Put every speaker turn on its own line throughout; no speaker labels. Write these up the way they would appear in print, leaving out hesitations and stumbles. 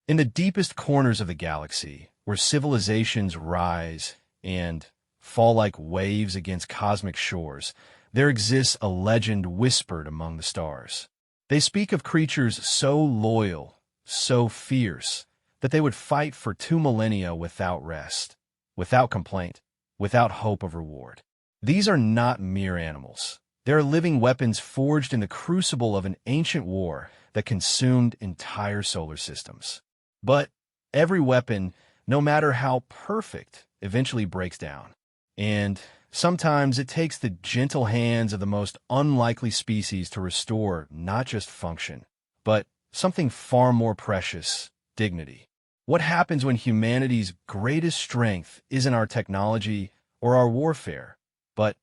In the deepest corners of the galaxy, where civilizations rise and fall like waves against cosmic shores, there exists a legend whispered among the stars. They speak of creatures so loyal, so fierce, that they would fight for 2 millennia without rest, without complaint, without hope of reward. These are not mere animals. They are living weapons forged in the crucible of an ancient war that consumed entire solar systems. But every weapon, no matter how perfect, eventually breaks down. And sometimes it takes the gentle hands of the most unlikely species to restore not just function, but something far more precious, dignity. What happens when humanity's greatest strength isn't our technology or our warfare, but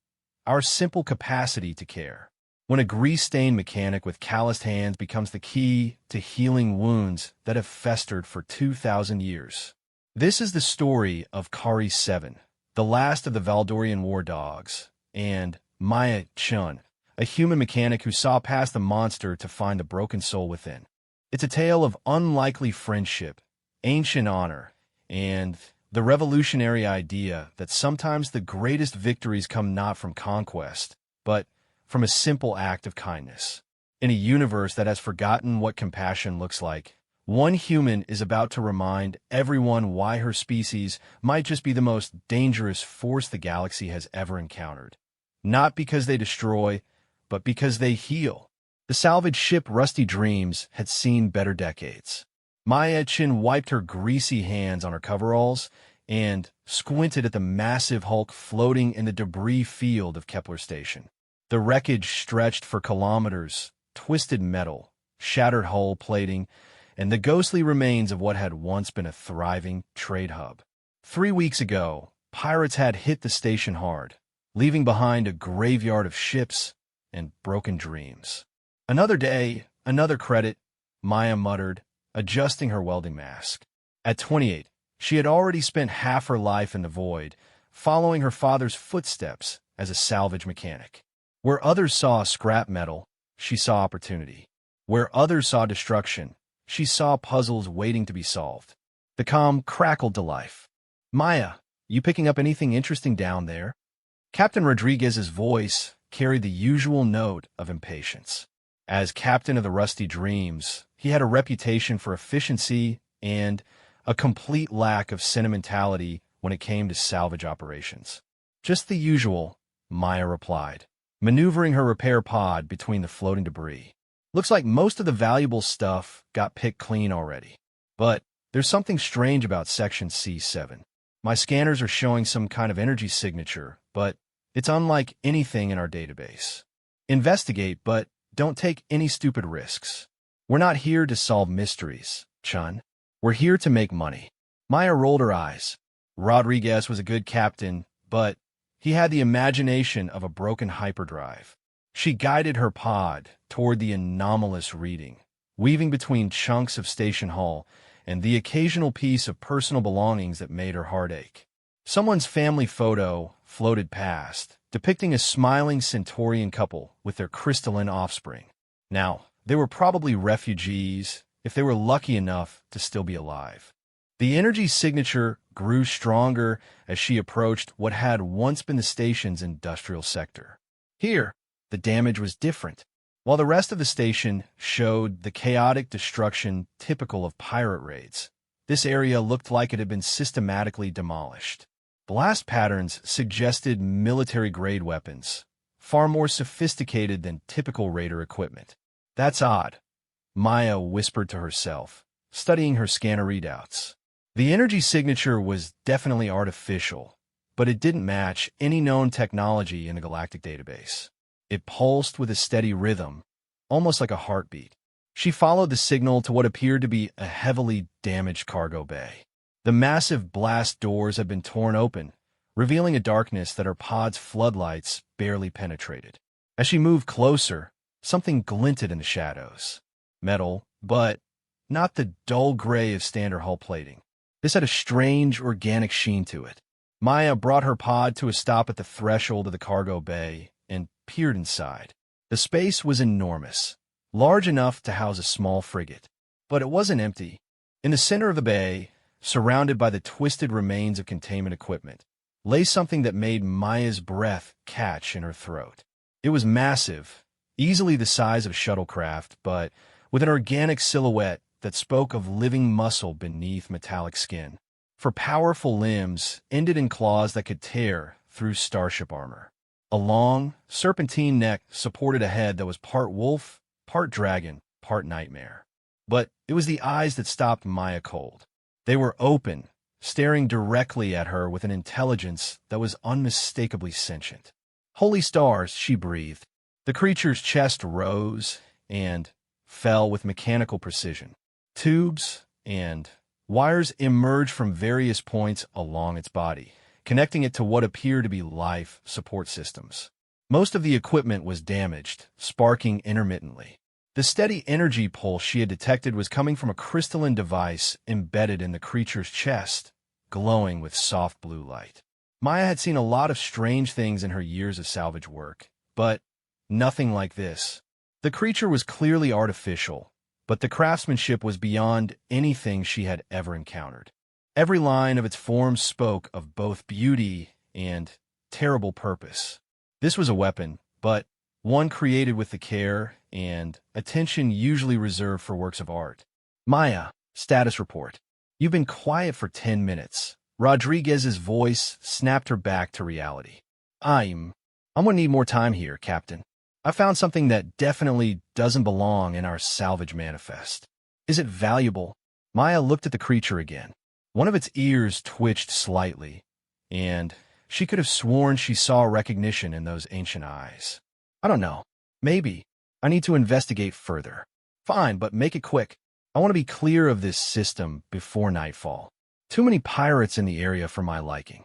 our simple capacity to care? When a grease-stained mechanic with calloused hands becomes the key to healing wounds that have festered for 2,000 years. This is the story of Kari 7, the last of the Valdorian war dogs, and Maya Chun, a human mechanic who saw past the monster to find the broken soul within. It's a tale of unlikely friendship, ancient honor, and the revolutionary idea that sometimes the greatest victories come not from conquest, but from a simple act of kindness. In a universe that has forgotten what compassion looks like, one human is about to remind everyone why her species might just be the most dangerous force the galaxy has ever encountered. Not because they destroy, but because they heal. The salvage ship Rusty Dreams had seen better decades. Maya Chin wiped her greasy hands on her coveralls and squinted at the massive hulk floating in the debris field of Kepler Station. The wreckage stretched for kilometers, twisted metal, shattered hull plating, and the ghostly remains of what had once been a thriving trade hub. 3 weeks ago, pirates had hit the station hard, leaving behind a graveyard of ships and broken dreams. Another day, another credit, Maya muttered, adjusting her welding mask. At 28, she had already spent half her life in the void, following her father's footsteps as a salvage mechanic. Where others saw scrap metal, she saw opportunity. Where others saw destruction, she saw puzzles waiting to be solved. The calm crackled to life. "Maya, you picking up anything interesting down there?" Captain Rodriguez's voice carried the usual note of impatience. As captain of the Rusty Dreams, he had a reputation for efficiency and a complete lack of sentimentality when it came to salvage operations. "Just the usual," Maya replied, maneuvering her repair pod between the floating debris. "Looks like most of the valuable stuff got picked clean already. But there's something strange about Section C7. My scanners are showing some kind of energy signature, but it's unlike anything in our database. Investigate, but don't take any stupid risks. We're not here to solve mysteries, Chun. We're here to make money." Maya rolled her eyes. Rodriguez was a good captain, but he had the imagination of a broken hyperdrive. She guided her pod toward the anomalous reading, weaving between chunks of station hull and the occasional piece of personal belongings that made her heart ache. Someone's family photo floated past, depicting a smiling Centaurian couple with their crystalline offspring. Now, they were probably refugees, if they were lucky enough to still be alive. The energy signature grew stronger as she approached what had once been the station's industrial sector. Here, the damage was different. While the rest of the station showed the chaotic destruction typical of pirate raids, this area looked like it had been systematically demolished. Blast patterns suggested military-grade weapons, far more sophisticated than typical raider equipment. "That's odd," Maya whispered to herself, studying her scanner readouts. The energy signature was definitely artificial, but it didn't match any known technology in the galactic database. It pulsed with a steady rhythm, almost like a heartbeat. She followed the signal to what appeared to be a heavily damaged cargo bay. The massive blast doors had been torn open, revealing a darkness that her pod's floodlights barely penetrated. As she moved closer, something glinted in the shadows. Metal, but not the dull gray of standard hull plating. This had a strange, organic sheen to it. Maya brought her pod to a stop at the threshold of the cargo bay and peered inside. The space was enormous, large enough to house a small frigate. But it wasn't empty. In the center of the bay, surrounded by the twisted remains of containment equipment, lay something that made Maya's breath catch in her throat. It was massive, easily the size of a shuttlecraft, but with an organic silhouette that spoke of living muscle beneath metallic skin. For powerful limbs ended in claws that could tear through starship armor. A long, serpentine neck supported a head that was part wolf, part dragon, part nightmare. But it was the eyes that stopped Maya cold. They were open, staring directly at her with an intelligence that was unmistakably sentient. "Holy stars," she breathed. The creature's chest rose and fell with mechanical precision. Tubes and wires emerged from various points along its body, connecting it to what appeared to be life support systems. Most of the equipment was damaged, sparking intermittently. The steady energy pulse she had detected was coming from a crystalline device embedded in the creature's chest, glowing with soft blue light. Maya had seen a lot of strange things in her years of salvage work, but nothing like this. The creature was clearly artificial, but the craftsmanship was beyond anything she had ever encountered. Every line of its form spoke of both beauty and terrible purpose. This was a weapon, but one created with the care and attention usually reserved for works of art. "Maya, status report. You've been quiet for 10 minutes. Rodriguez's voice snapped her back to reality. I'm gonna need more time here, Captain. I found something that definitely doesn't belong in our salvage manifest. Is it valuable?" Maya looked at the creature again. One of its ears twitched slightly, and she could have sworn she saw recognition in those ancient eyes. "I don't know. Maybe. I need to investigate further." "Fine, but make it quick. I want to be clear of this system before nightfall. Too many pirates in the area for my liking."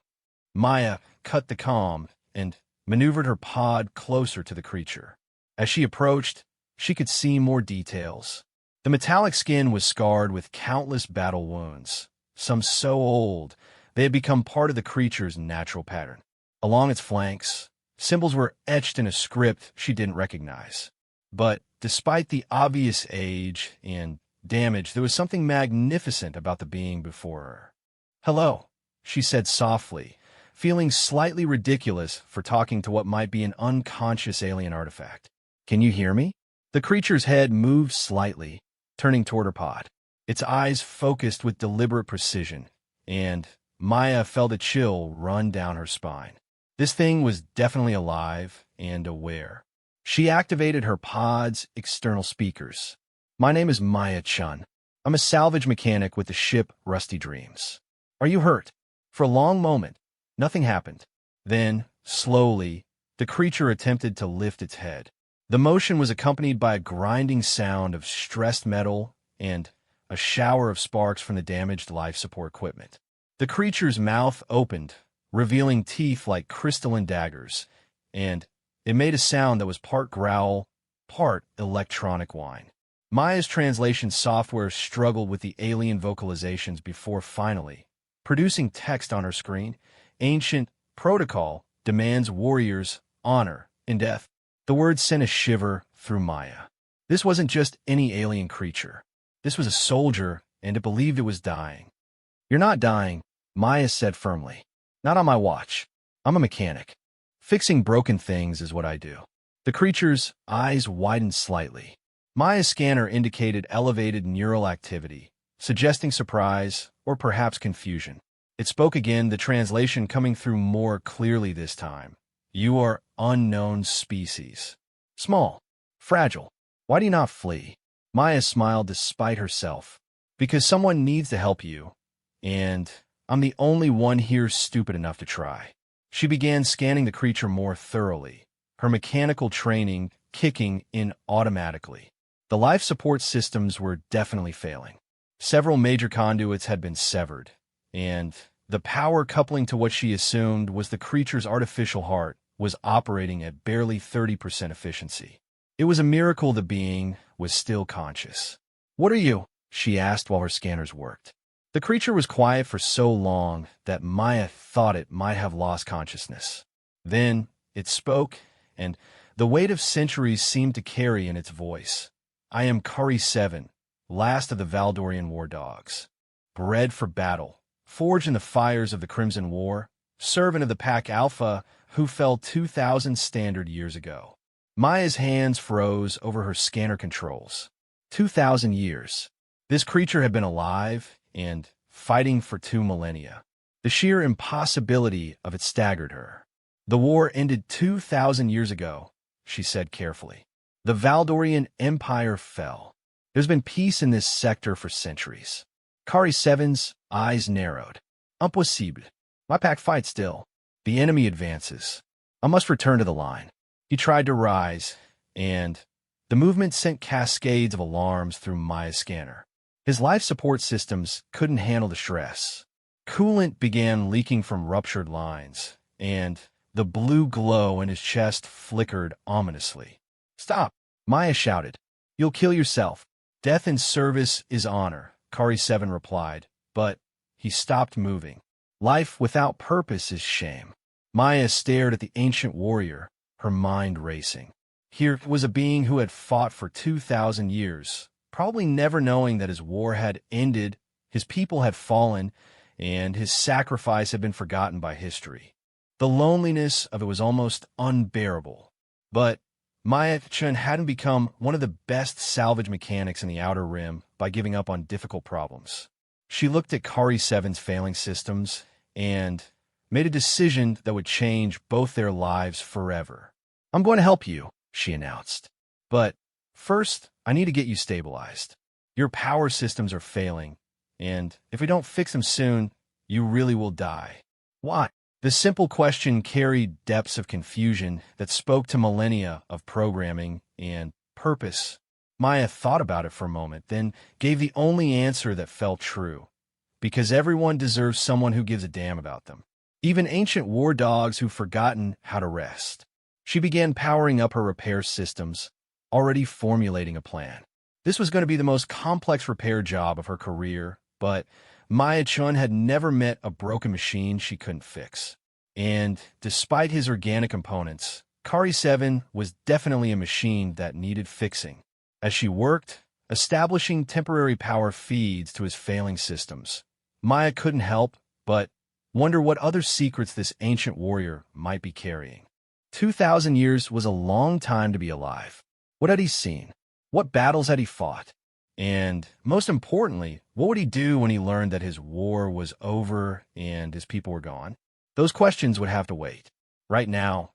Maya cut the calm and maneuvered her pod closer to the creature. As she approached, she could see more details. The metallic skin was scarred with countless battle wounds, some so old they had become part of the creature's natural pattern. Along its flanks, symbols were etched in a script she didn't recognize. But despite the obvious age and damage, there was something magnificent about the being before her. "Hello," she said softly, feeling slightly ridiculous for talking to what might be an unconscious alien artifact. "Can you hear me?" The creature's head moved slightly, turning toward her pod. Its eyes focused with deliberate precision, and Maya felt a chill run down her spine. This thing was definitely alive and aware. She activated her pod's external speakers. "My name is Maya Chun. I'm a salvage mechanic with the ship Rusty Dreams. Are you hurt?" For a long moment, nothing happened. Then, slowly, the creature attempted to lift its head. The motion was accompanied by a grinding sound of stressed metal and a shower of sparks from the damaged life support equipment. The creature's mouth opened, revealing teeth like crystalline daggers, and it made a sound that was part growl, part electronic whine. Maya's translation software struggled with the alien vocalizations before finally producing text on her screen. "Ancient protocol demands warriors honor in death." The words sent a shiver through Maya. This wasn't just any alien creature. This was a soldier, and it believed it was dying. "You're not dying," Maya said firmly. "Not on my watch. I'm a mechanic. Fixing broken things is what I do." The creature's eyes widened slightly. Maya's scanner indicated elevated neural activity, suggesting surprise or perhaps confusion. It spoke again, the translation coming through more clearly this time. "You are unknown species. Small. Fragile. Why do you not flee?" Maya smiled despite herself. "Because someone needs to help you, and I'm the only one here stupid enough to try." She began scanning the creature more thoroughly, her mechanical training kicking in automatically. The life support systems were definitely failing. Several major conduits had been severed, and the power coupling to what she assumed was the creature's artificial heart was operating at barely 30% efficiency. It was a miracle the being was still conscious. "What are you?" she asked while her scanners worked. The creature was quiet for so long that Maya thought it might have lost consciousness. Then it spoke, and the weight of centuries seemed to carry in its voice. "I am Curry 7, last of the Valdorian war dogs. Bred for battle, forged in the fires of the Crimson War, servant of the Pack Alpha who fell 2,000 standard years ago. Maya's hands froze over her scanner controls. 2,000 years. This creature had been alive and fighting for 2 millennia. The sheer impossibility of it staggered her. The war ended 2,000 years ago, she said carefully. The Valdorian Empire fell. There's been peace in this sector for centuries. Kari 7's eyes narrowed. Impossible. My pack fights still. The enemy advances. I must return to the line. He tried to rise, and the movement sent cascades of alarms through Maya's scanner. His life support systems couldn't handle the stress. Coolant began leaking from ruptured lines, and the blue glow in his chest flickered ominously. Stop, Maya shouted. You'll kill yourself. Death in service is honor, Kari 7 replied, but he stopped moving. Life without purpose is shame. Maya stared at the ancient warrior, her mind racing. Here was a being who had fought for 2,000 years, probably never knowing that his war had ended, his people had fallen, and his sacrifice had been forgotten by history. The loneliness of it was almost unbearable. But Maya-chan hadn't become one of the best salvage mechanics in the Outer Rim by giving up on difficult problems. She looked at Kari 7's failing systems and made a decision that would change both their lives forever. I'm going to help you, she announced. But first, I need to get you stabilized. Your power systems are failing, and if we don't fix them soon, you really will die. Why? The simple question carried depths of confusion that spoke to millennia of programming and purpose. Maya thought about it for a moment, then gave the only answer that felt true. Because everyone deserves someone who gives a damn about them. Even ancient war dogs who've forgotten how to rest. She began powering up her repair systems, already formulating a plan. This was going to be the most complex repair job of her career, but Maya-chan had never met a broken machine she couldn't fix. And despite his organic components, Kari 7 was definitely a machine that needed fixing. As she worked, establishing temporary power feeds to his failing systems, Maya couldn't help but wonder what other secrets this ancient warrior might be carrying. 2,000 years was a long time to be alive. What had he seen? What battles had he fought? And most importantly, what would he do when he learned that his war was over and his people were gone? Those questions would have to wait. Right now,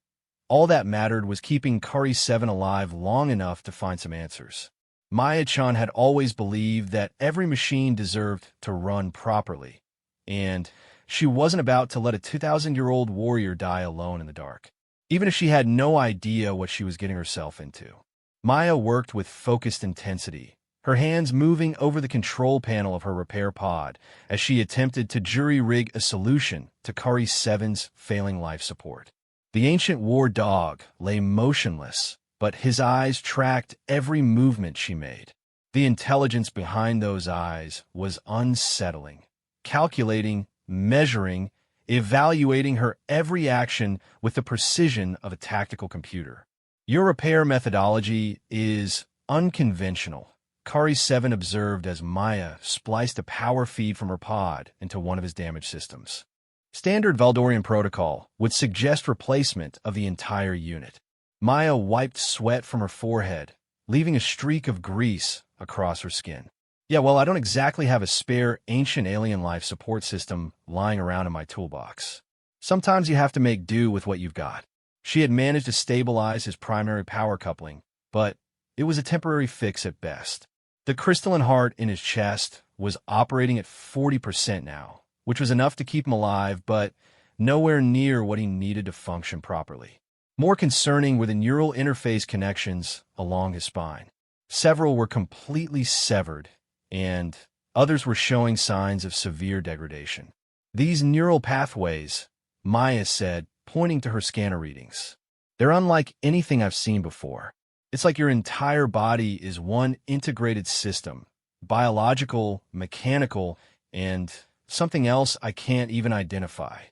all that mattered was keeping Kari 7 alive long enough to find some answers. Maya-chan had always believed that every machine deserved to run properly, and she wasn't about to let a 2,000-year-old warrior die alone in the dark, even if she had no idea what she was getting herself into. Maya worked with focused intensity, her hands moving over the control panel of her repair pod as she attempted to jury-rig a solution to Kari 7's failing life support. The ancient war dog lay motionless, but his eyes tracked every movement she made. The intelligence behind those eyes was unsettling, calculating, measuring, evaluating her every action with the precision of a tactical computer. Your repair methodology is unconventional, Kari 7 observed as Maya spliced a power feed from her pod into one of his damaged systems. Standard Valdorian protocol would suggest replacement of the entire unit. Maya wiped sweat from her forehead, leaving a streak of grease across her skin. Yeah, well, I don't exactly have a spare ancient alien life support system lying around in my toolbox. Sometimes you have to make do with what you've got. She had managed to stabilize his primary power coupling, but it was a temporary fix at best. The crystalline heart in his chest was operating at 40% now, which was enough to keep him alive, but nowhere near what he needed to function properly. More concerning were the neural interface connections along his spine. Several were completely severed, and others were showing signs of severe degradation. These neural pathways, Maya said, pointing to her scanner readings. They're unlike anything I've seen before. It's like your entire body is one integrated system, biological, mechanical, and something else I can't even identify.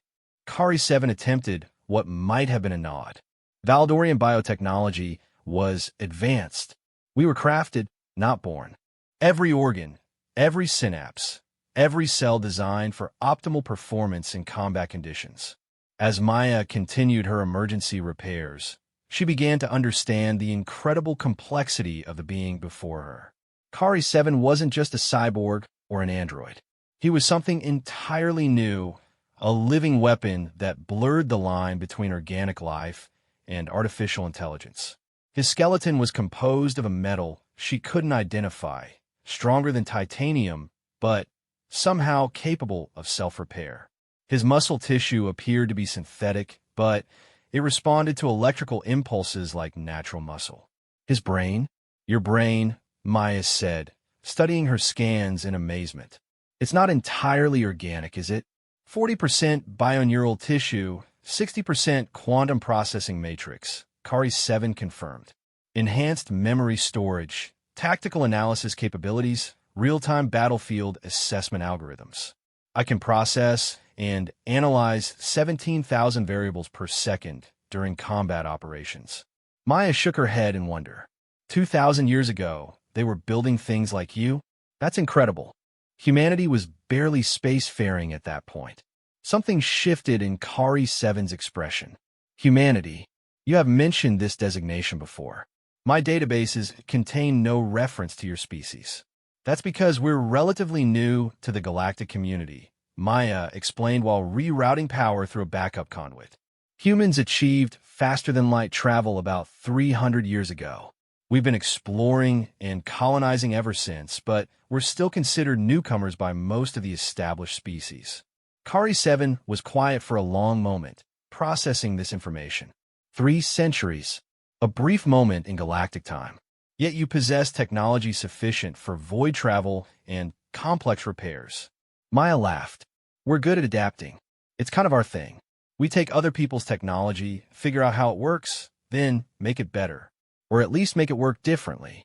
Kari 7 attempted what might have been a nod. Valdorian biotechnology was advanced. We were crafted, not born. Every organ, every synapse, every cell designed for optimal performance in combat conditions. As Maya continued her emergency repairs, she began to understand the incredible complexity of the being before her. Kari 7 wasn't just a cyborg or an android. He was something entirely new, a living weapon that blurred the line between organic life and artificial intelligence. His skeleton was composed of a metal she couldn't identify, stronger than titanium, but somehow capable of self-repair. His muscle tissue appeared to be synthetic, but it responded to electrical impulses like natural muscle. His brain? Your brain, Maya said, studying her scans in amazement. It's not entirely organic, is it? 40% bioneural tissue, 60% quantum processing matrix, Kari 7 confirmed. Enhanced memory storage, tactical analysis capabilities, real-time battlefield assessment algorithms. I can process and analyze 17,000 variables per second during combat operations. Maya shook her head in wonder. 2,000 years ago, they were building things like you? That's incredible. Humanity was barely spacefaring at that point. Something shifted in Kari 7's expression. Humanity. You have mentioned this designation before. My databases contain no reference to your species. That's because we're relatively new to the galactic community, Maya explained while rerouting power through a backup conduit. Humans achieved faster-than-light travel about 300 years ago. We've been exploring and colonizing ever since, but we're still considered newcomers by most of the established species. Kari 7 was quiet for a long moment, processing this information. 3 centuries. A brief moment in galactic time. Yet you possess technology sufficient for void travel and complex repairs. Maya laughed. We're good at adapting. It's kind of our thing. We take other people's technology, figure out how it works, then make it better. Or at least make it work differently.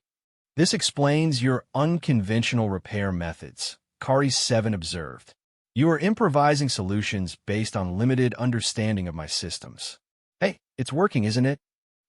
This explains your unconventional repair methods, Kari 7 observed. You are improvising solutions based on limited understanding of my systems. Hey, it's working, isn't it?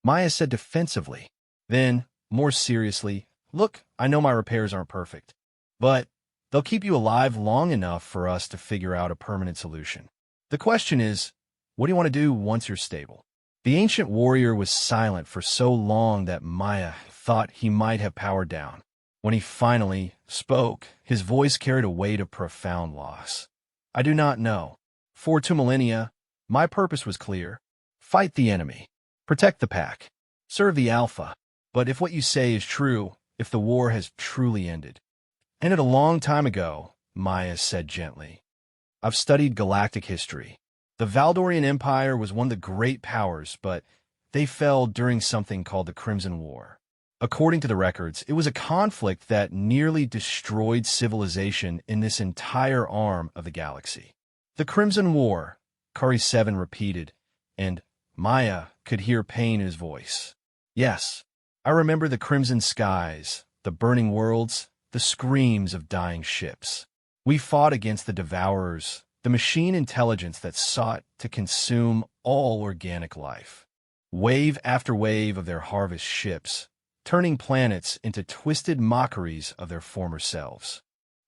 Maya said defensively. Then, more seriously, look, I know my repairs aren't perfect, but they'll keep you alive long enough for us to figure out a permanent solution. The question is, what do you want to do once you're stable? The ancient warrior was silent for so long that Maya thought he might have powered down. When he finally spoke, his voice carried a weight of profound loss. I do not know. For 2 millennia, my purpose was clear. Fight the enemy. Protect the pack. Serve the Alpha. But if what you say is true, if the war has truly ended. Ended a long time ago, Maya said gently. I've studied galactic history. The Valdorian Empire was one of the great powers, but they fell during something called the Crimson War. According to the records, it was a conflict that nearly destroyed civilization in this entire arm of the galaxy. The Crimson War, Kari 7 repeated, and Maya could hear pain in his voice. Yes, I remember the crimson skies, the burning worlds, the screams of dying ships. We fought against the Devourers, the machine intelligence that sought to consume all organic life. Wave after wave of their harvest ships, turning planets into twisted mockeries of their former selves.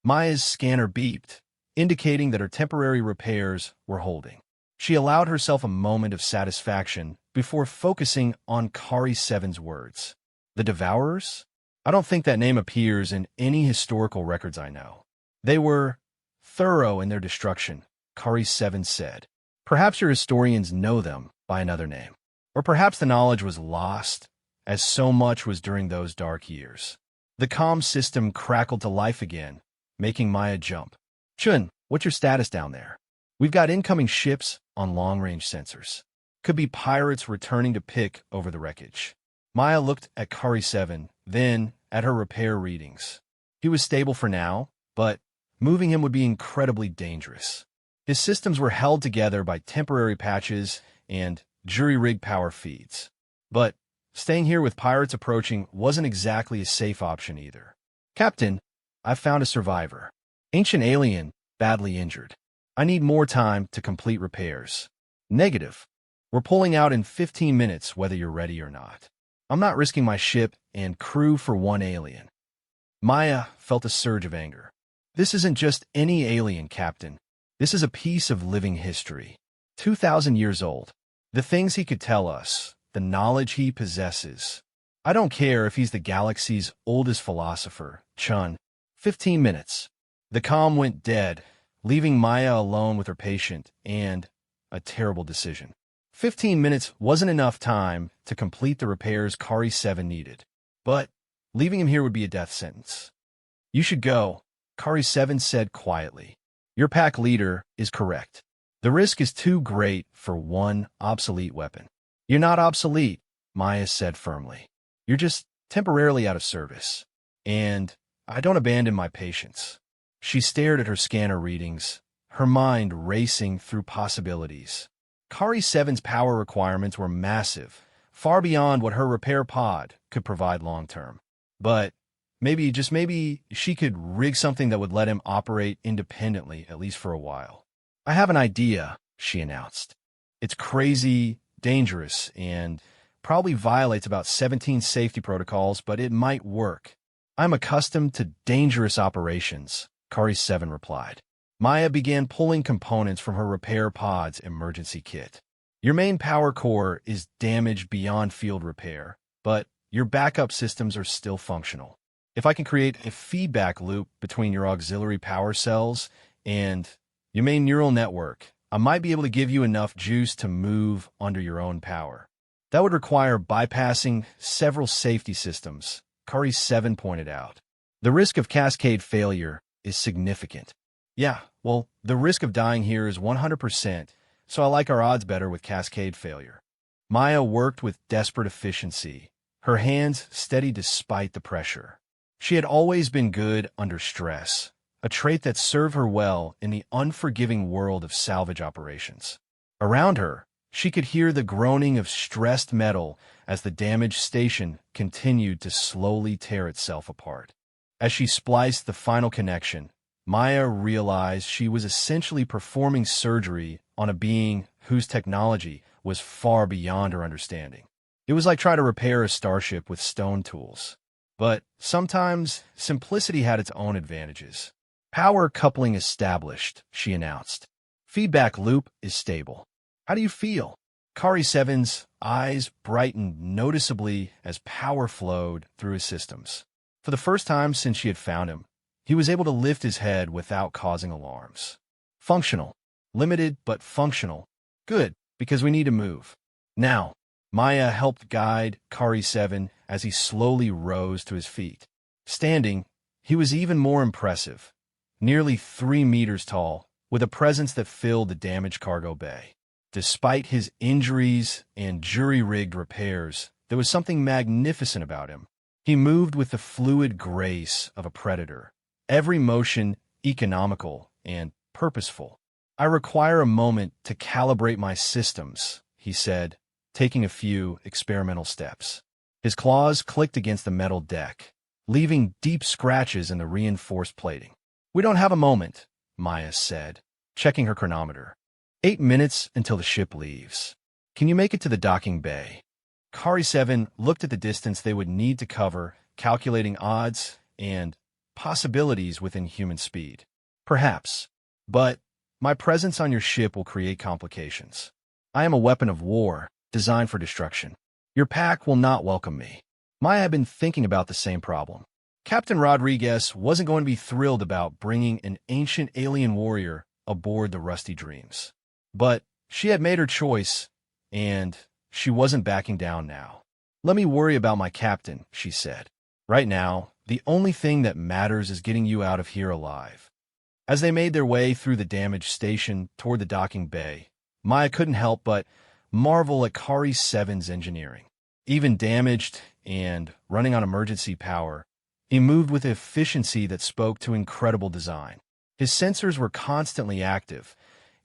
Maya's scanner beeped, indicating that her temporary repairs were holding. She allowed herself a moment of satisfaction before focusing on Kari 7's words. The Devourers? I don't think that name appears in any historical records I know. They were thorough in their destruction, Kari 7 said. Perhaps your historians know them by another name. Or perhaps the knowledge was lost, as so much was during those dark years. The comm system crackled to life again, making Maya jump. Chun, what's your status down there? We've got incoming ships on long-range sensors. Could be pirates returning to pick over the wreckage. Maya looked at Kari 7, then at her repair readings. He was stable for now, but moving him would be incredibly dangerous. His systems were held together by temporary patches and jury-rigged power feeds. But staying here with pirates approaching wasn't exactly a safe option either. Captain, I've found a survivor. Ancient alien, badly injured. I need more time to complete repairs. Negative. We're pulling out in 15 minutes whether you're ready or not. I'm not risking my ship and crew for one alien. Maya felt a surge of anger. This isn't just any alien, Captain. This is a piece of living history. 2,000 years old. The things he could tell us, the knowledge he possesses. I don't care if he's the galaxy's oldest philosopher, Chun. 15 minutes. The comm went dead, leaving Maya alone with her patient and a terrible decision. 15 minutes wasn't enough time to complete the repairs Kari 7 needed. But leaving him here would be a death sentence. You should go, Kari 7 said quietly. Your pack leader is correct. The risk is too great for one obsolete weapon. You're not obsolete, Maya said firmly. You're just temporarily out of service. And I don't abandon my patients. She stared at her scanner readings, her mind racing through possibilities. Kari 7's power requirements were massive, far beyond what her repair pod could provide long-term. But maybe, just maybe, she could rig something that would let him operate independently, at least for a while. I have an idea, she announced. It's crazy, dangerous, and probably violates about 17 safety protocols, but it might work. I'm accustomed to dangerous operations, Kari 7 replied. Maya began pulling components from her repair pod's emergency kit. Your main power core is damaged beyond field repair, but your backup systems are still functional. If I can create a feedback loop between your auxiliary power cells and your main neural network, I might be able to give you enough juice to move under your own power. That would require bypassing several safety systems, Kari 7 pointed out. The risk of cascade failure is significant. Yeah, well, the risk of dying here is 100%, so I like our odds better with cascade failure. Maya worked with desperate efficiency, her hands steady despite the pressure. She had always been good under stress, a trait that served her well in the unforgiving world of salvage operations. Around her, she could hear the groaning of stressed metal as the damaged station continued to slowly tear itself apart. As she spliced the final connection, Maya realized she was essentially performing surgery on a being whose technology was far beyond her understanding. It was like trying to repair a starship with stone tools. But sometimes simplicity had its own advantages. Power coupling established, she announced. Feedback loop is stable. How do you feel? Kari 7's eyes brightened noticeably as power flowed through his systems. For the first time since she had found him, he was able to lift his head without causing alarms. Functional. Limited, but functional. Good, because we need to move. Now, Maya helped guide Kari 7 as he slowly rose to his feet. Standing, he was even more impressive. Nearly 3 meters tall, with a presence that filled the damaged cargo bay. Despite his injuries and jury-rigged repairs, there was something magnificent about him. He moved with the fluid grace of a predator, every motion economical and purposeful. I require a moment to calibrate my systems, he said, taking a few experimental steps. His claws clicked against the metal deck, leaving deep scratches in the reinforced plating. We don't have a moment, Maya said, checking her chronometer. 8 minutes until the ship leaves. Can you make it to the docking bay? Kari 7 looked at the distance they would need to cover, calculating odds and possibilities within human speed. Perhaps. But my presence on your ship will create complications. I am a weapon of war, designed for destruction. Your pack will not welcome me. Maya had been thinking about the same problem. Captain Rodriguez wasn't going to be thrilled about bringing an ancient alien warrior aboard the Rusty Dreams. But she had made her choice, and she wasn't backing down now. Let me worry about my captain, she said. Right now, the only thing that matters is getting you out of here alive. As they made their way through the damaged station toward the docking bay, Maya couldn't help but marvel at Kari 7's engineering. Even damaged and running on emergency power, he moved with efficiency that spoke to incredible design. His sensors were constantly active,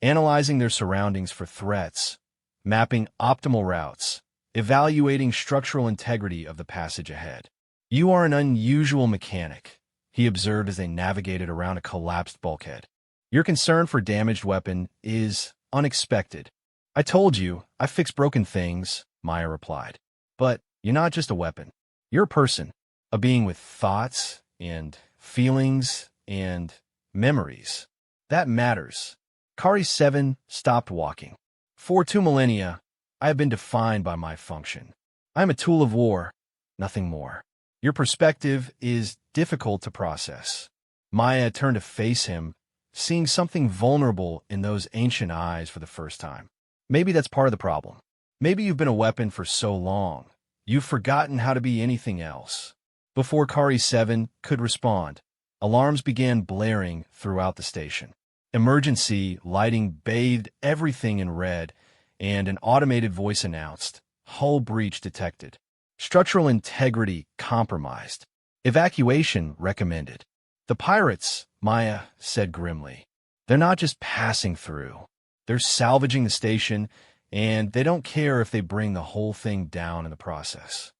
analyzing their surroundings for threats, mapping optimal routes, evaluating structural integrity of the passage ahead. You are an unusual mechanic, he observed as they navigated around a collapsed bulkhead. Your concern for damaged weapon is unexpected. I told you, I fix broken things, Maya replied. But you're not just a weapon. You're a person, a being with thoughts and feelings and memories. That matters. Kari 7 stopped walking. For 2 millennia, I have been defined by my function. I am a tool of war, nothing more. Your perspective is difficult to process. Maya turned to face him, seeing something vulnerable in those ancient eyes for the first time. Maybe that's part of the problem. Maybe you've been a weapon for so long, you've forgotten how to be anything else. Before Kari 7 could respond, alarms began blaring throughout the station. Emergency lighting bathed everything in red, and an automated voice announced, "Hull breach detected. Structural integrity compromised. Evacuation recommended." "The pirates," Maya said grimly. "They're not just passing through. They're salvaging the station, and they don't care if they bring the whole thing down in the process."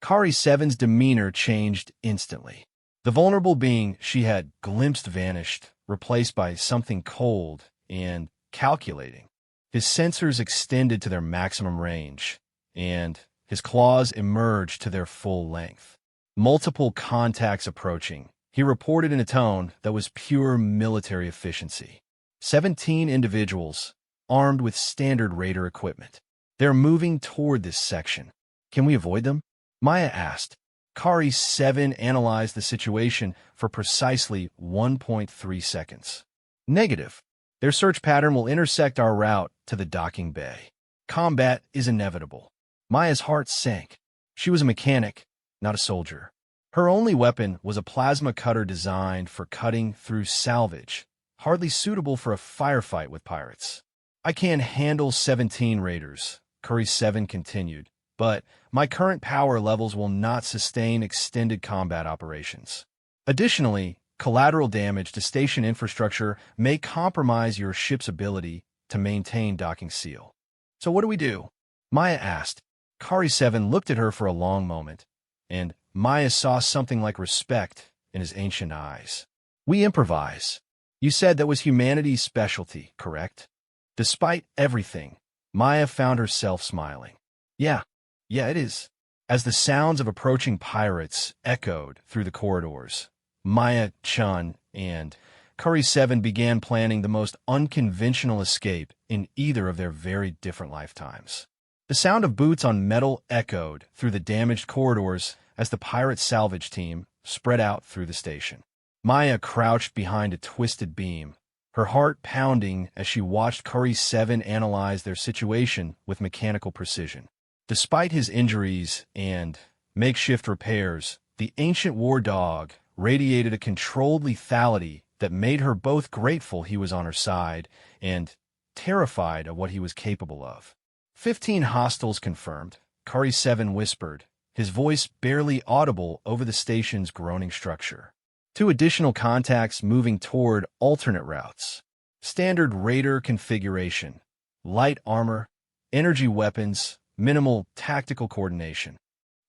Kari 7's demeanor changed instantly. The vulnerable being she had glimpsed vanished, replaced by something cold and calculating. His sensors extended to their maximum range, and his claws emerged to their full length. Multiple contacts approaching, he reported in a tone that was pure military efficiency. 17 individuals, armed with standard raider equipment. They're moving toward this section. Can we avoid them? Maya asked. Kari 7 analyzed the situation for precisely 1.3 seconds. Negative. Their search pattern will intersect our route to the docking bay. Combat is inevitable. Maya's heart sank. She was a mechanic, not a soldier. Her only weapon was a plasma cutter designed for cutting through salvage, hardly suitable for a firefight with pirates. "I can handle 17 raiders," Kari 7 continued, "but my current power levels will not sustain extended combat operations. Additionally, collateral damage to station infrastructure may compromise your ship's ability to maintain docking seal." "So what do we do?" Maya asked. Kari 7 looked at her for a long moment, and Maya saw something like respect in his ancient eyes. "We improvise. You said that was humanity's specialty, correct?" Despite everything, Maya found herself smiling. Yeah, it is." As the sounds of approaching pirates echoed through the corridors, Maya, Chun, and Kari 7 began planning the most unconventional escape in either of their very different lifetimes. The sound of boots on metal echoed through the damaged corridors as the pirate salvage team spread out through the station. Maya crouched behind a twisted beam, her heart pounding as she watched Kari 7 analyze their situation with mechanical precision. Despite his injuries and makeshift repairs, the ancient war dog radiated a controlled lethality that made her both grateful he was on her side and terrified of what he was capable of. 15 hostiles confirmed, Kari 7 whispered, his voice barely audible over the station's groaning structure. 2 additional contacts moving toward alternate routes. Standard raider configuration, light armor, energy weapons, minimal tactical coordination.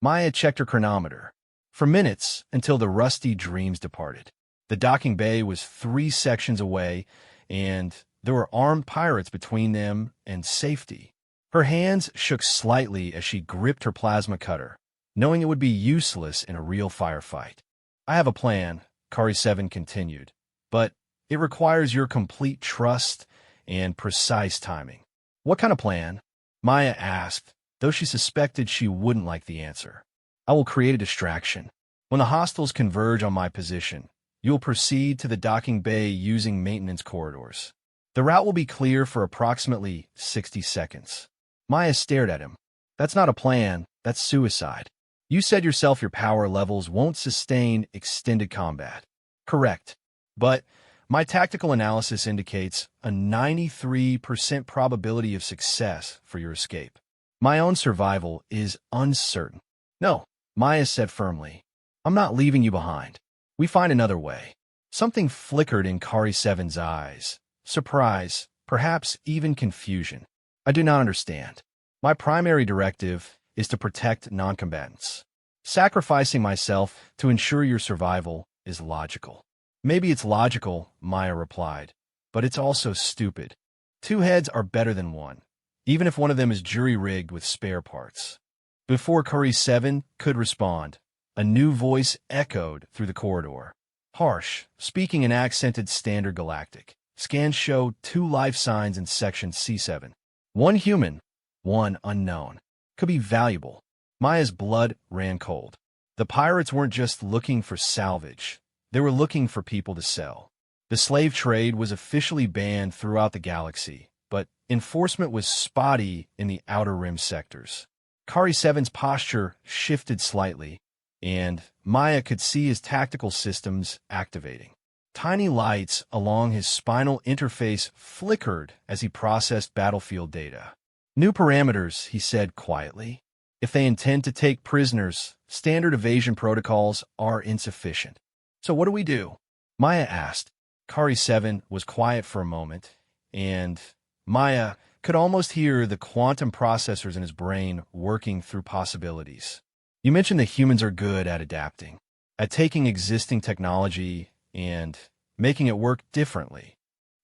Maya checked her chronometer. For minutes until the rusty dreams departed. The docking bay was 3 sections away, and there were armed pirates between them and safety. Her hands shook slightly as she gripped her plasma cutter, knowing it would be useless in a real firefight. "I have a plan," Kari 7 continued, "but it requires your complete trust and precise timing." "What kind of plan?" Maya asked, though she suspected she wouldn't like the answer. "I will create a distraction. When the hostiles converge on my position, you will proceed to the docking bay using maintenance corridors. The route will be clear for approximately 60 seconds. Maya stared at him. "That's not a plan, that's suicide. You said yourself your power levels won't sustain extended combat." "Correct. But my tactical analysis indicates a 93% probability of success for your escape. My own survival is uncertain." "No," Maya said firmly. "I'm not leaving you behind. We find another way." Something flickered in Kari 7's eyes. Surprise, perhaps even confusion. "I do not understand. My primary directive is to protect noncombatants. Sacrificing myself to ensure your survival is logical." "Maybe it's logical," Maya replied, "but it's also stupid. 2 heads are better than 1, even if one of them is jury-rigged with spare parts." Before Kari 7 could respond, A new voice echoed through the corridor. Harsh, speaking in accented standard galactic. Scans show 2 life signs in section C7. 1 human, 1 unknown. Could be valuable. Maya's blood ran cold. The pirates weren't just looking for salvage. They were looking for people to sell. The slave trade was officially banned throughout the galaxy, but enforcement was spotty in the Outer Rim sectors. Kari 7's posture shifted slightly, and Maya could see his tactical systems activating. Tiny lights along his spinal interface flickered as he processed battlefield data. New parameters, he said quietly. If they intend to take prisoners, standard evasion protocols are insufficient. So what do we do? Maya asked. Kari 7 was quiet for a moment, and Maya could almost hear the quantum processors in his brain working through possibilities. You mentioned that humans are good at adapting, at taking existing technology and making it work differently.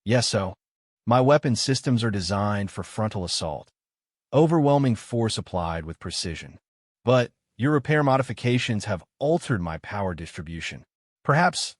Yes, so. My weapon systems are designed for frontal assault. Overwhelming force applied with precision. But your repair modifications have altered my power distribution. Perhaps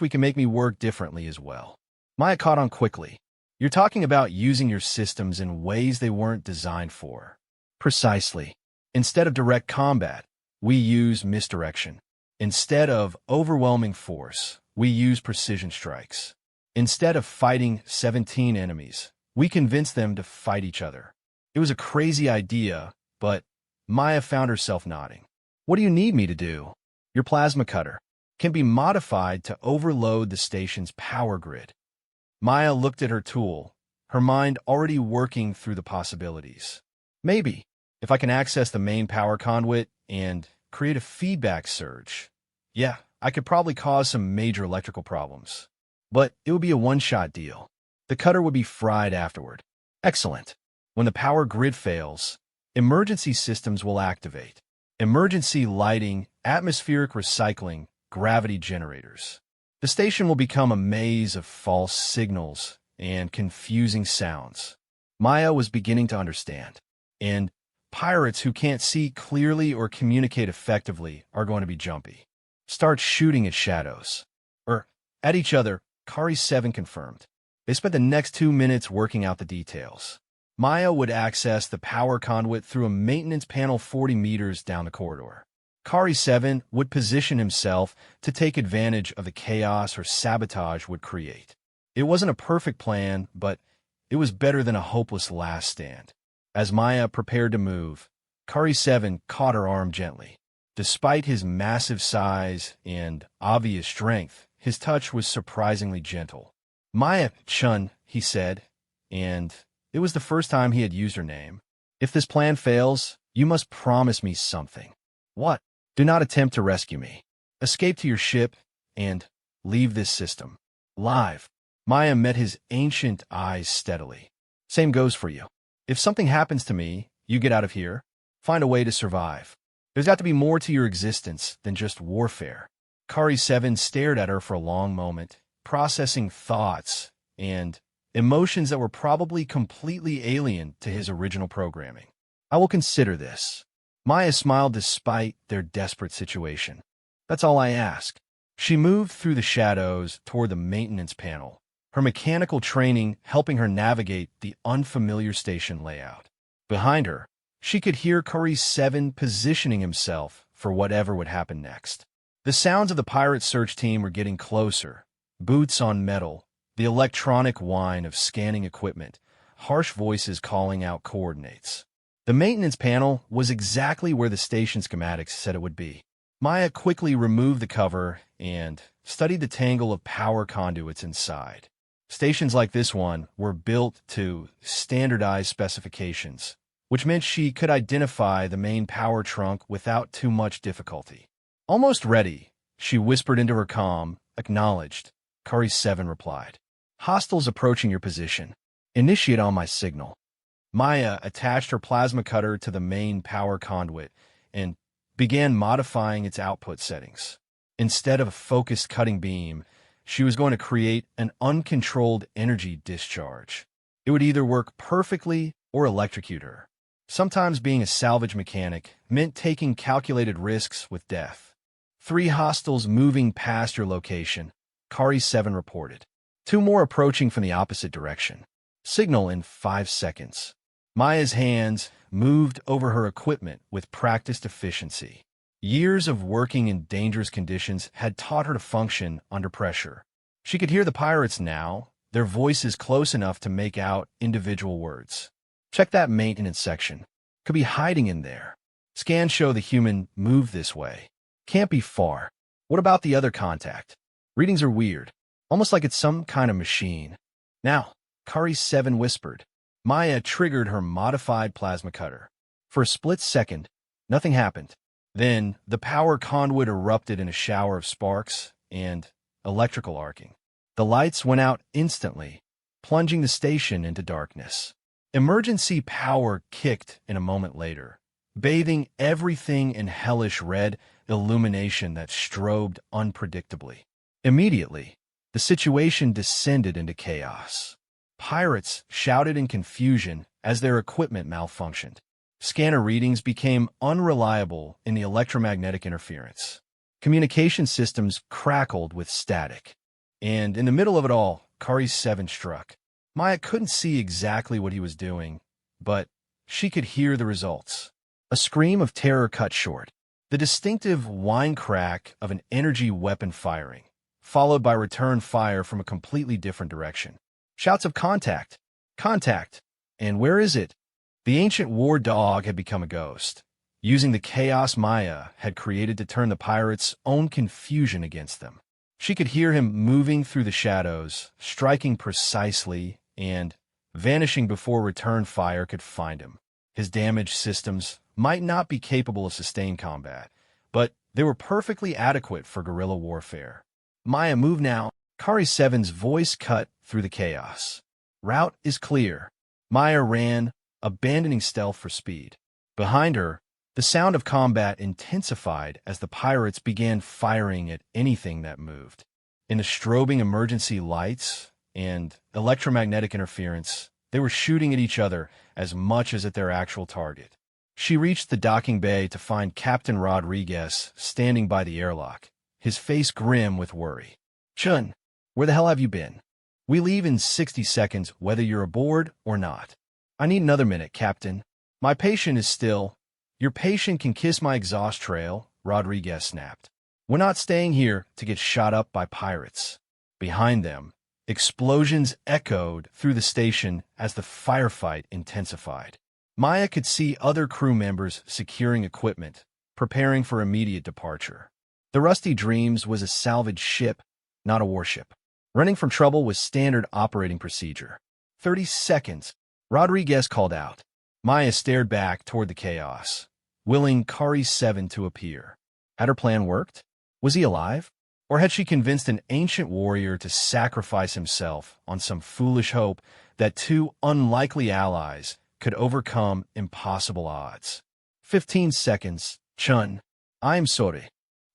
we can make me work differently as well. Maya caught on quickly. You're talking about using your systems in ways they weren't designed for. Precisely. Instead of direct combat, we use misdirection. Instead of overwhelming force, we use precision strikes. Instead of fighting 17 enemies, we convince them to fight each other. It was a crazy idea, but Maya found herself nodding. What do you need me to do? Your plasma cutter can be modified to overload the station's power grid. Maya looked at her tool, her mind already working through the possibilities. Maybe, if I can access the main power conduit and create a feedback surge, yeah, I could probably cause some major electrical problems. But it would be a one-shot deal. The cutter would be fried afterward. Excellent. When the power grid fails, emergency systems will activate. Emergency lighting, atmospheric recycling, gravity generators. The station will become a maze of false signals and confusing sounds. Maya was beginning to understand. And pirates who can't see clearly or communicate effectively are going to be jumpy. Start shooting at shadows. Or at each other, Kari 7 confirmed. They spent the next 2 minutes working out the details. Maya would access the power conduit through a maintenance panel 40 meters down the corridor. Kari 7 would position himself to take advantage of the chaos or sabotage would create. It wasn't a perfect plan, but it was better than a hopeless last stand. As Maya prepared to move, Kari 7 caught her arm gently. Despite his massive size and obvious strength, his touch was surprisingly gentle. Maya-chun, he said, and it was the first time he had used her name. If this plan fails, you must promise me something. What? Do not attempt to rescue me. Escape to your ship and leave this system. Live. Maya met his ancient eyes steadily. Same goes for you. If something happens to me, you get out of here. Find a way to survive. There's got to be more to your existence than just warfare. Kari 7 stared at her for a long moment, processing thoughts and emotions that were probably completely alien to his original programming. I will consider this. Maya smiled despite their desperate situation. That's all I ask. She moved through the shadows toward the maintenance panel, her mechanical training helping her navigate the unfamiliar station layout. Behind her, she could hear Kari 7 positioning himself for whatever would happen next. The sounds of the pirate search team were getting closer. Boots on metal, the electronic whine of scanning equipment, harsh voices calling out coordinates. The maintenance panel was exactly where the station schematics said it would be. Maya quickly removed the cover and studied the tangle of power conduits inside. Stations like this one were built to standardized specifications, which meant she could identify the main power trunk without too much difficulty. Almost ready, she whispered into her comm, acknowledged. Kari 7 replied. Hostiles approaching your position. Initiate on my signal. Maya attached her plasma cutter to the main power conduit and began modifying its output settings. Instead of a focused cutting beam, she was going to create an uncontrolled energy discharge. It would either work perfectly or electrocute her. Sometimes being a salvage mechanic meant taking calculated risks with death. 3 hostiles moving past your location, Kari 7 reported. 2 more approaching from the opposite direction. Signal in 5 seconds. Maya's hands moved over her equipment with practiced efficiency. Years of working in dangerous conditions had taught her to function under pressure. She could hear the pirates now, their voices close enough to make out individual words. Check that maintenance section. Could be hiding in there. Scans show the human moved this way. Can't be far. What about the other contact? Readings are weird, almost like it's some kind of machine. Now, Kari 7 whispered. Maya triggered her modified plasma cutter. For a split second, nothing happened. Then, the power conduit erupted in a shower of sparks and electrical arcing. The lights went out instantly, plunging the station into darkness. Emergency power kicked in a moment later, bathing everything in hellish red illumination that strobed unpredictably. Immediately, the situation descended into chaos. Pirates shouted in confusion as their equipment malfunctioned. Scanner readings became unreliable in the electromagnetic interference. Communication systems crackled with static. And in the middle of it all, Kari 7 struck. Maya couldn't see exactly what he was doing, but she could hear the results. A scream of terror cut short. The distinctive whine crack of an energy weapon firing, followed by return fire from a completely different direction. Shouts of contact! Contact! And where is it? The ancient war dog had become a ghost, using the chaos Maya had created to turn the pirates' own confusion against them. She could hear him moving through the shadows, striking precisely and vanishing before return fire could find him. His damaged systems might not be capable of sustained combat, but they were perfectly adequate for guerrilla warfare. Maya, move now. Kari 7's voice cut through the chaos. Route is clear. Maya ran, abandoning stealth for speed. Behind her, the sound of combat intensified as the pirates began firing at anything that moved. In the strobing emergency lights and electromagnetic interference, they were shooting at each other as much as at their actual target. She reached the docking bay to find Captain Rodriguez standing by the airlock, his face grim with worry. Chun, where the hell have you been? We leave in 60 seconds whether you're aboard or not. I need another minute, Captain. My patient is still... Your patient can kiss my exhaust trail, Rodriguez snapped. We're not staying here to get shot up by pirates. Behind them, explosions echoed through the station as the firefight intensified. Maya could see other crew members securing equipment, preparing for immediate departure. The Rusty Dreams was a salvage ship, not a warship. Running from trouble was standard operating procedure. 30 seconds, Rodriguez called out. Maya stared back toward the chaos, willing Kari 7 to appear. Had her plan worked? Was he alive? Or had she convinced an ancient warrior to sacrifice himself on some foolish hope that 2 unlikely allies could overcome impossible odds? 15 seconds, Chun. I'm sorry.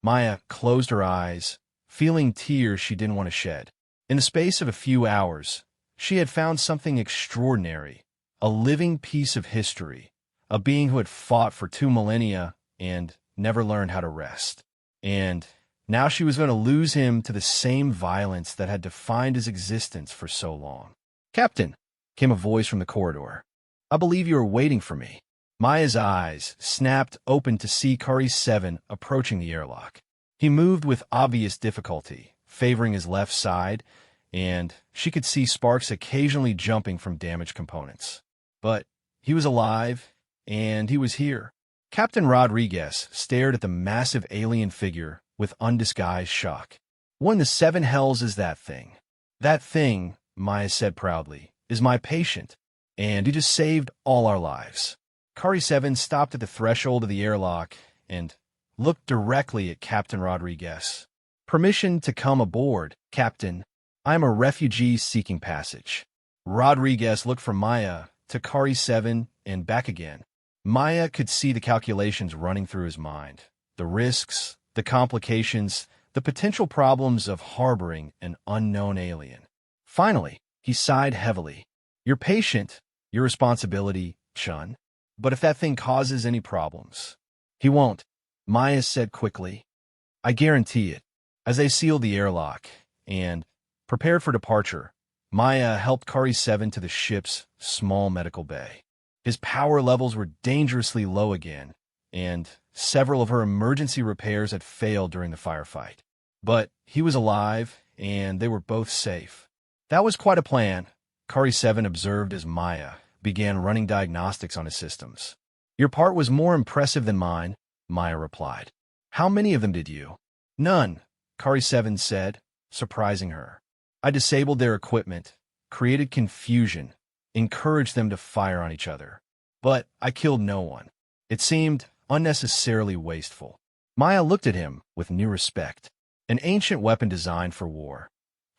Maya closed her eyes, feeling tears she didn't want to shed. In the space of a few hours, she had found something extraordinary. A living piece of history, a being who had fought for 2 millennia and never learned how to rest. And now she was going to lose him to the same violence that had defined his existence for so long. Captain, came a voice from the corridor. I believe you are waiting for me. Maya's eyes snapped open to see Kari 7 approaching the airlock. He moved with obvious difficulty, favoring his left side, and she could see sparks occasionally jumping from damaged components. But he was alive, and he was here. Captain Rodriguez stared at the massive alien figure with undisguised shock. What in the 7 hells is that thing? That thing, Maya said proudly, is my patient, and he just saved all our lives. Kari 7 stopped at the threshold of the airlock and looked directly at Captain Rodriguez. Permission to come aboard, Captain. I am a refugee seeking passage. Rodriguez looked from Maya to Kari 7 and back again. Maya could see the calculations running through his mind. The risks, the complications, the potential problems of harboring an unknown alien. Finally, he sighed heavily. You're patient, your responsibility, Chun. But if that thing causes any problems... He won't, Maya said quickly. I guarantee it. As they sealed the airlock and prepared for departure, Maya helped Kari 7 to the ship's small medical bay. His power levels were dangerously low again, and several of her emergency repairs had failed during the firefight. But he was alive, and they were both safe. That was quite a plan, Kari 7 observed as Maya began running diagnostics on his systems. Your part was more impressive than mine, Maya replied. How many of them did you? None, Kari 7 said, surprising her. I disabled their equipment, created confusion, encouraged them to fire on each other. But I killed no one. It seemed unnecessarily wasteful. Maya looked at him with new respect. An ancient weapon designed for war.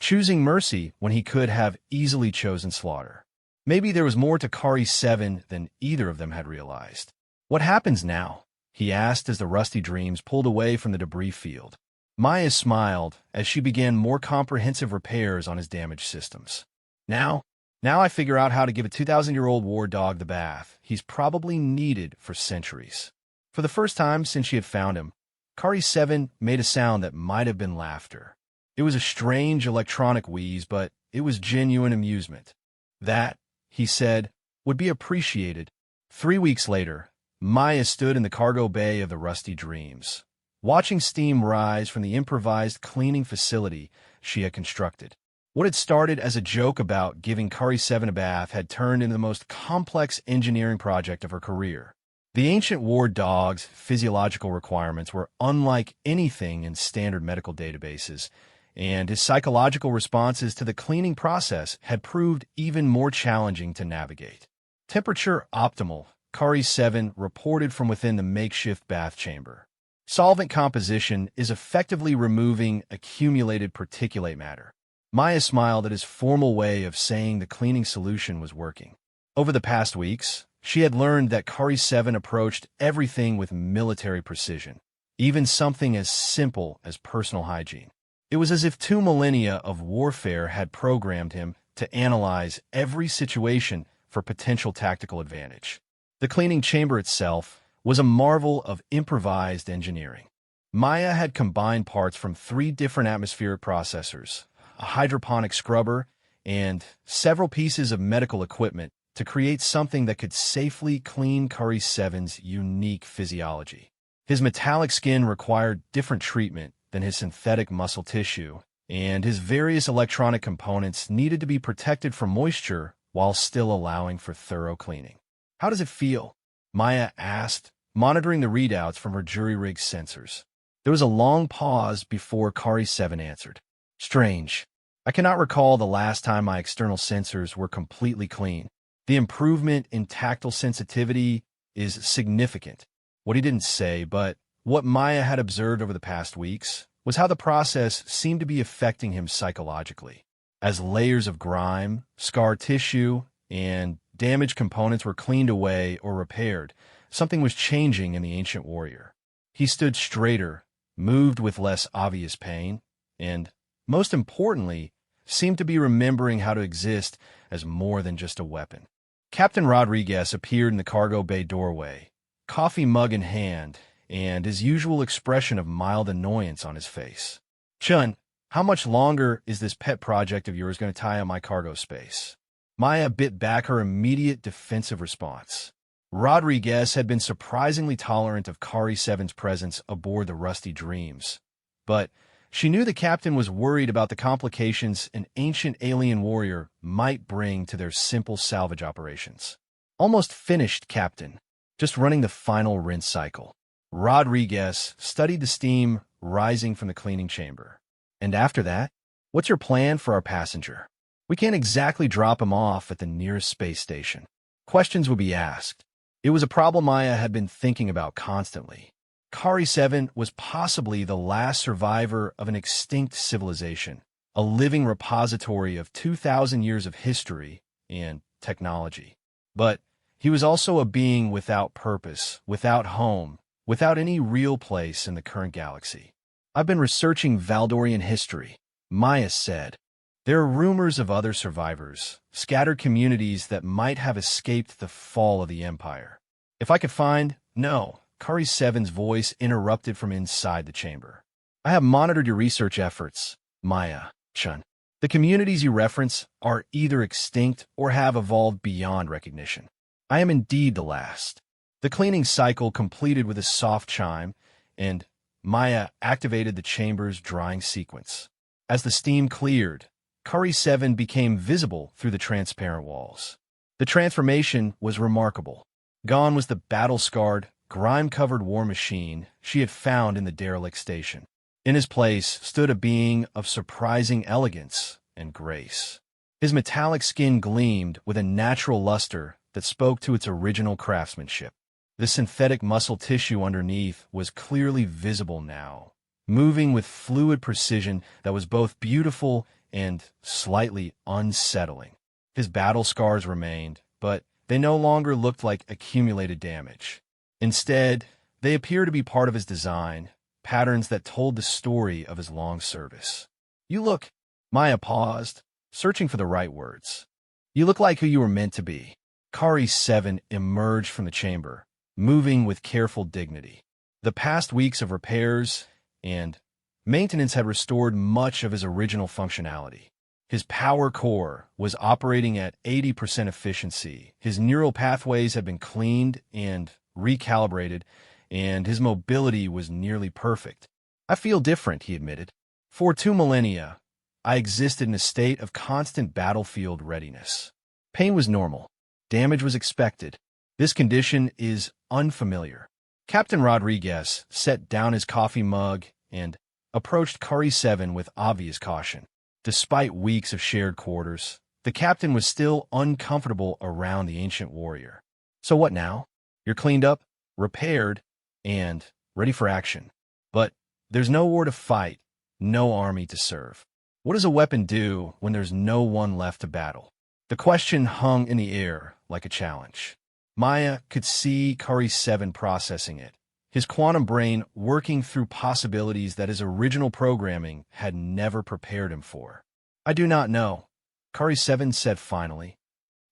Choosing mercy when he could have easily chosen slaughter. Maybe there was more to Kari 7 than either of them had realized. What happens now? He asked as the rusty dreams pulled away from the debris field. Maya smiled as she began more comprehensive repairs on his damaged systems. Now I figure out how to give a 2,000-year-old war dog the bath he's probably needed for centuries. For the first time since she had found him, Kari 7 made a sound that might have been laughter. It was a strange electronic wheeze, but it was genuine amusement. That, he said, would be appreciated. 3 weeks later, Maya stood in the cargo bay of the Rusty Dreams, watching steam rise from the improvised cleaning facility she had constructed. What had started as a joke about giving Kari 7 a bath had turned into the most complex engineering project of her career. The ancient war dog's physiological requirements were unlike anything in standard medical databases, and his psychological responses to the cleaning process had proved even more challenging to navigate. Temperature optimal, Kari 7 reported from within the makeshift bath chamber. Solvent composition is effectively removing accumulated particulate matter. Maya smiled at his formal way of saying the cleaning solution was working. Over the past weeks, she had learned that Kari 7 approached everything with military precision, even something as simple as personal hygiene. It was as if 2 millennia of warfare had programmed him to analyze every situation for potential tactical advantage. The cleaning chamber itself was a marvel of improvised engineering. Maya had combined parts from 3 different atmospheric processors, a hydroponic scrubber, and several pieces of medical equipment to create something that could safely clean Kari 7's unique physiology. His metallic skin required different treatment than his synthetic muscle tissue, and his various electronic components needed to be protected from moisture while still allowing for thorough cleaning. How does it feel? Maya asked, monitoring the readouts from her jury-rigged sensors. There was a long pause before Kari 7 answered. Strange. I cannot recall the last time my external sensors were completely clean. The improvement in tactile sensitivity is significant. What he didn't say, but what Maya had observed over the past weeks, was how the process seemed to be affecting him psychologically. As layers of grime, scar tissue, and damaged components were cleaned away or repaired, something was changing in the ancient warrior. He stood straighter, moved with less obvious pain, and, most importantly, seemed to be remembering how to exist as more than just a weapon. Captain Rodriguez appeared in the cargo bay doorway, coffee mug in hand, and his usual expression of mild annoyance on his face. Chun, how much longer is this pet project of yours going to tie up my cargo space? Maya bit back her immediate defensive response. Rodriguez had been surprisingly tolerant of Kari 7's presence aboard the Rusty Dreams, but she knew the captain was worried about the complications an ancient alien warrior might bring to their simple salvage operations. Almost finished, Captain. Just running the final rinse cycle. Rodriguez studied the steam rising from the cleaning chamber. And after that, what's your plan for our passenger? We can't exactly drop him off at the nearest space station. Questions would be asked. It was a problem Maya had been thinking about constantly. Kari 7 was possibly the last survivor of an extinct civilization, a living repository of 2,000 years of history and technology. But he was also a being without purpose, without home, without any real place in the current galaxy. I've been researching Valdorian history, Maya said. There are rumors of other survivors, scattered communities that might have escaped the fall of the Empire. If I could find... No, Kari 7's voice interrupted from inside the chamber. I have monitored your research efforts, Maya-chun. The communities you reference are either extinct or have evolved beyond recognition. I am indeed the last. The cleaning cycle completed with a soft chime, and Maya activated the chamber's drying sequence. As the steam cleared, Curry 7 became visible through the transparent walls. The transformation was remarkable. Gone was the battle-scarred, grime-covered war machine she had found in the derelict station. In his place stood a being of surprising elegance and grace. His metallic skin gleamed with a natural luster that spoke to its original craftsmanship. The synthetic muscle tissue underneath was clearly visible now, moving with fluid precision that was both beautiful and slightly unsettling. His battle scars remained, but they no longer looked like accumulated damage. Instead, they appeared to be part of his design, patterns that told the story of his long service. You look, Maya paused, searching for the right words. You look like who you were meant to be. Kari 7 emerged from the chamber, moving with careful dignity. The past weeks of repairs and maintenance had restored much of his original functionality. His power core was operating at 80% efficiency, his neural pathways had been cleaned and recalibrated, and his mobility was nearly perfect. I feel different, he admitted. For 2 millennia, I existed in a state of constant battlefield readiness. Pain was normal. Damage was expected. This condition is unfamiliar. Captain Rodriguez set down his coffee mug and approached Curry 7 with obvious caution. Despite weeks of shared quarters, the captain was still uncomfortable around the ancient warrior. So what now? You're cleaned up, repaired, and ready for action. But there's no war to fight, no army to serve. What does a weapon do when there's no one left to battle? The question hung in the air like a challenge. Maya could see Curry 7 processing it, his quantum brain working through possibilities that his original programming had never prepared him for. I do not know, Curry 7 said finally.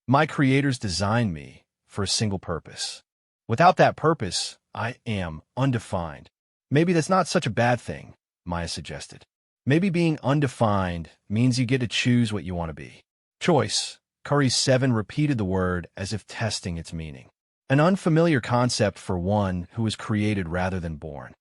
My creators designed me for a single purpose. Without that purpose, I am undefined. Maybe that's not such a bad thing, Maya suggested. Maybe being undefined means you get to choose what you want to be. Choice. Curry 7 repeated the word as if testing its meaning. An unfamiliar concept for one who was created rather than born.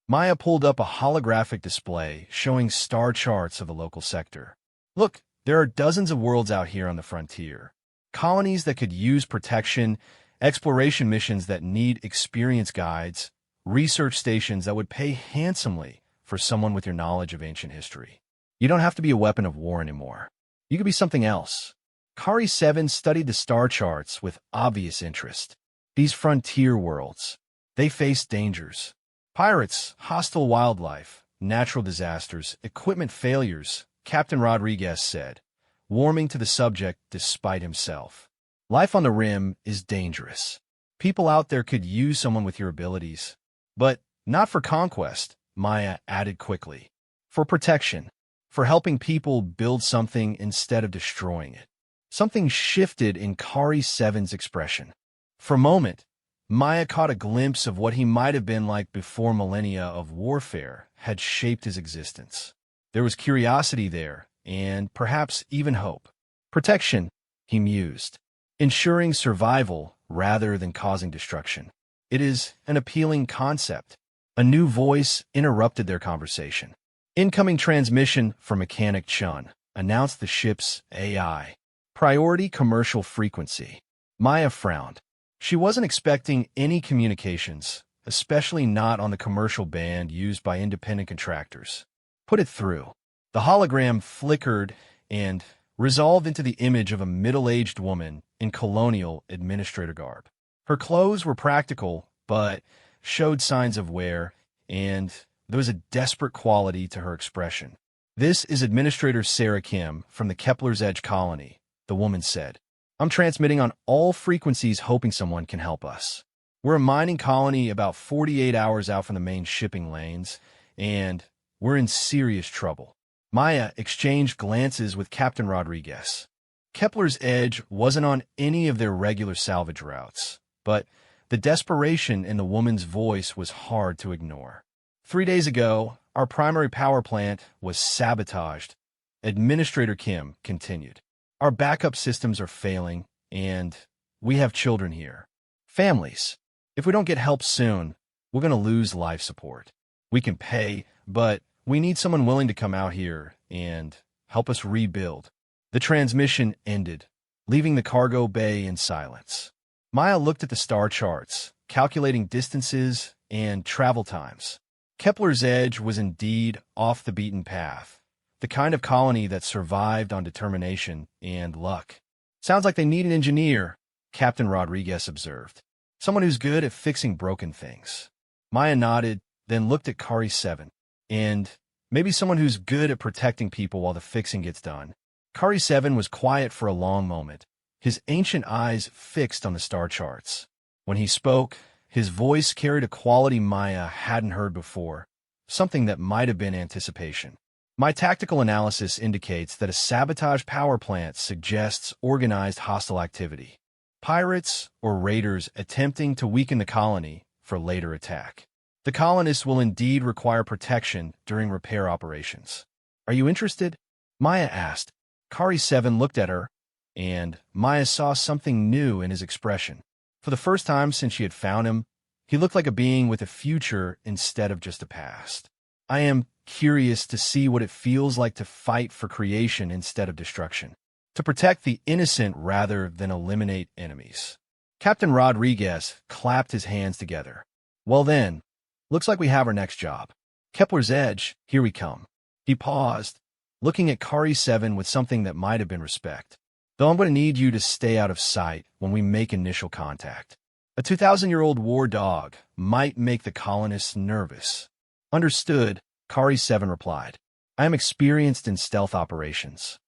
Maya pulled up a holographic display showing star charts of the local sector. Look, there are dozens of worlds out here on the frontier. Colonies that could use protection, exploration missions that need experienced guides, research stations that would pay handsomely for someone with your knowledge of ancient history. You don't have to be a weapon of war anymore. You could be something else. Kari 7 studied the star charts with obvious interest. These frontier worlds, they face dangers. Pirates, hostile wildlife, natural disasters, equipment failures, Captain Rodriguez said, warming to the subject despite himself. Life on the Rim is dangerous. People out there could use someone with your abilities. But not for conquest, Maya added quickly. For protection. For helping people build something instead of destroying it. Something shifted in Kari 7's expression. For a moment, Maya caught a glimpse of what he might have been like before millennia of warfare had shaped his existence. There was curiosity there, and perhaps even hope. Protection, he mused. Ensuring survival rather than causing destruction. It is an appealing concept. A new voice interrupted their conversation. Incoming transmission from Mechanic Chun announced the ship's AI. Priority commercial frequency. Maya frowned. She wasn't expecting any communications, especially not on the commercial band used by independent contractors. Put it through. The hologram flickered and resolved into the image of a middle-aged woman in colonial administrator garb. Her clothes were practical, but showed signs of wear, and there was a desperate quality to her expression. This is Administrator Sarah Kim from the Kepler's Edge colony, the woman said. I'm transmitting on all frequencies hoping someone can help us. We're a mining colony about 48 hours out from the main shipping lanes, and we're in serious trouble. Maya exchanged glances with Captain Rodriguez. Kepler's Edge wasn't on any of their regular salvage routes, but the desperation in the woman's voice was hard to ignore. 3 days ago, our primary power plant was sabotaged. Administrator Kim continued. Our backup systems are failing, and we have children here. Families. If we don't get help soon, we're going to lose life support. We can pay, but we need someone willing to come out here and help us rebuild. The transmission ended, leaving the cargo bay in silence. Maya looked at the star charts, calculating distances and travel times. Kepler's Edge was indeed off the beaten path, the kind of colony that survived on determination and luck. Sounds like they need an engineer, Captain Rodriguez observed. Someone who's good at fixing broken things. Maya nodded, then looked at Kari 7. And maybe someone who's good at protecting people while the fixing gets done. Kari 7 was quiet for a long moment, his ancient eyes fixed on the star charts. When he spoke, his voice carried a quality Maya hadn't heard before, something that might have been anticipation. My tactical analysis indicates that a sabotage power plant suggests organized hostile activity. Pirates or raiders attempting to weaken the colony for later attack. The colonists will indeed require protection during repair operations. Are you interested? Maya asked. Kari 7 looked at her, and Maya saw something new in his expression. For the first time since she had found him, he looked like a being with a future instead of just a past. I am curious to see what it feels like to fight for creation instead of destruction, to protect the innocent rather than eliminate enemies. Captain Rodriguez clapped his hands together. Well then, looks like we have our next job. Kepler's Edge, here we come. He paused, looking at Kari 7 with something that might have been respect. Though I'm going to need you to stay out of sight when we make initial contact. A 2,000-year-old war dog might make the colonists nervous. Understood, Kari 7 replied. I am experienced in stealth operations.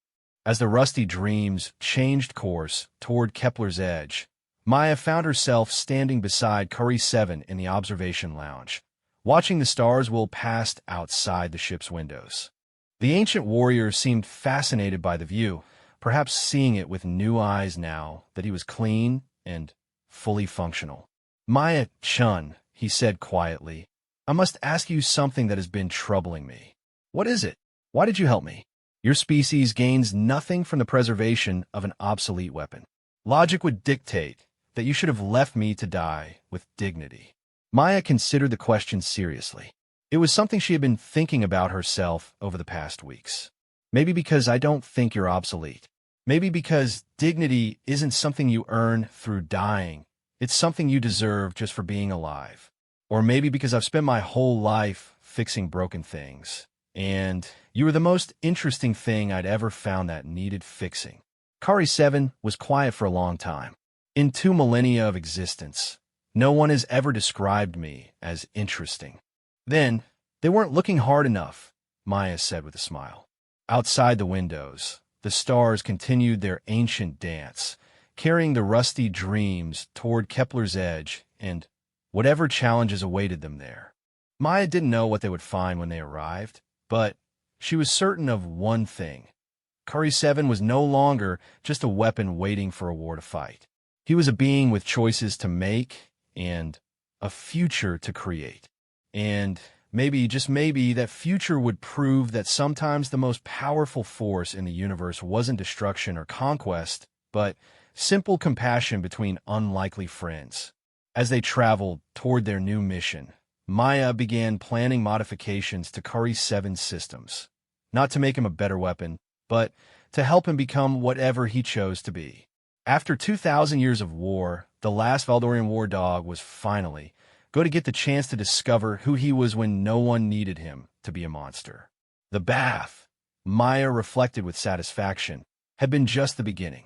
As the Rusty Dreams changed course toward Kepler's Edge, Maya found herself standing beside Kari 7 in the observation lounge, watching the stars whirl past outside the ship's windows. The ancient warrior seemed fascinated by the view, perhaps seeing it with new eyes now that he was clean and fully functional. Maya Chun, he said quietly, I must ask you something that has been troubling me. What is it? Why did you help me? Your species gains nothing from the preservation of an obsolete weapon. Logic would dictate that you should have left me to die with dignity. Maya considered the question seriously. It was something she had been thinking about herself over the past weeks. Maybe because I don't think you're obsolete. Maybe because dignity isn't something you earn through dying. It's something you deserve just for being alive. Or maybe because I've spent my whole life fixing broken things, and you were the most interesting thing I'd ever found that needed fixing. Kari 7 was quiet for a long time. In 2 millennia of existence, no one has ever described me as interesting. Then, they weren't looking hard enough, Maya said with a smile. Outside the windows, the stars continued their ancient dance, carrying the Rusty Dreams toward Kepler's Edge and whatever challenges awaited them there. Maya didn't know what they would find when they arrived, but she was certain of one thing. Kari 7 was no longer just a weapon waiting for a war to fight. He was a being with choices to make and a future to create. And maybe, just maybe, that future would prove that sometimes the most powerful force in the universe wasn't destruction or conquest, but simple compassion between unlikely friends. As they traveled toward their new mission, Maya began planning modifications to Kari 7's systems, not to make him a better weapon, but to help him become whatever he chose to be. After 2,000 years of war, the last Valdorian war dog was finally going to get the chance to discover who he was when no one needed him to be a monster. The bath, Maya reflected with satisfaction, had been just the beginning.